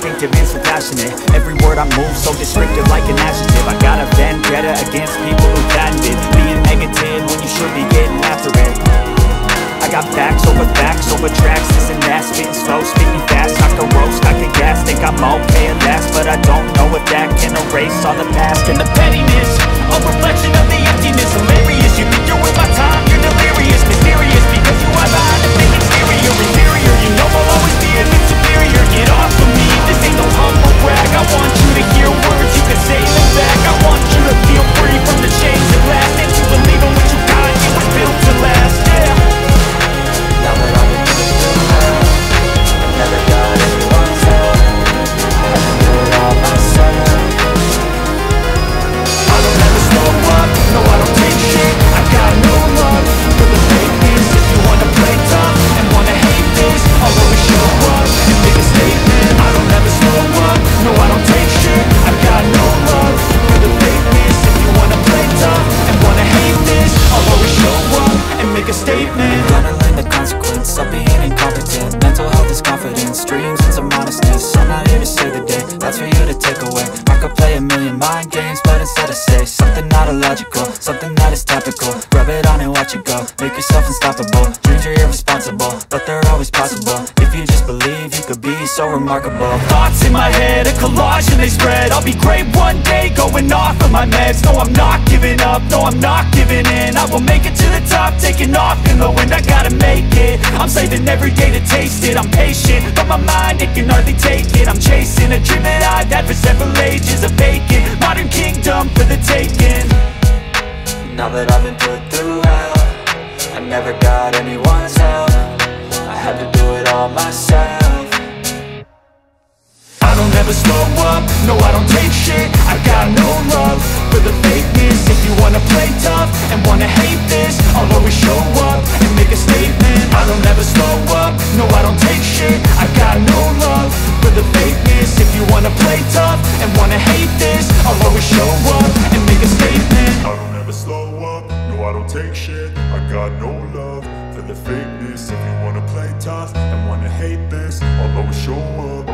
instinctive and so passionate. Every word I move so descriptive like an adjective. I got a vendetta against people who patented being negative when you should be getting after it. I got facts over tracks, this and that, spitting slow, speaking fast, I can roast, I can gas, think I'm okay at last, but I don't know if that can erase all the past and the pettiness, a reflection of the emptiness, hilarious, you think you're with my time, you're delirious, mysterious, because you are behind the fake exterior, inferior, you know I'll always be a bit superior, get off of me, this ain't no humble brag, I want you to hear words, you can say them back, I want you to feel free from the chains that last, and to believe in what you got, it was built to last, yeah. Now that I've been through hell, I never got anyone's help. I had to do it all myself. I don't ever slow up, no I don't take shit. I got no love for the fakeness. If you wanna play tough and wanna hate this, I'll always show up and make a statement. I don't ever slow up, no I don't take shit. I got no love for the fakeness. If you wanna play tough and wanna hate this, I'll always show up and make a statement. Gonna learn the consequence of being incompetent. Mental health is confidence, dreams and some honestness. I'm not here to save the day, that's for you to take away. I could play a million mind games, but instead I say something not illogical, something that is topical. Rub it on and watch it go, make yourself unstoppable. Dreams are irresponsible, but they're always possible. If you just believe, you could be so remarkable. Thoughts in my head, a collage and they spread. I'll be great one day, going off of my meds. No, I'm not giving up, no, I'm not giving in. I will make it to the top, taking off in the wind. I gotta make it, I'm saving every day to taste it. I'm patient, but my mind, it can hardly take it. I'm chasing a dream that I've had for several ages. A vacant, modern kingdom for the taking. Now that I've been put through hell, I never got anyone's help. I had to do it all myself. I don't ever slow up, no I don't take shit. I got no love for the fakeness. If you wanna play tough and wanna hate this, I'll always show up and make a statement. I don't ever slow up, no I don't take shit. I got no love for the fakeness. If you wanna play tough and wanna hate this, I'll always show up and make a statement. I don't ever slow up, no I don't take shit. I got no love for the fakeness. If you wanna play tough and wanna hate this, I'll always show up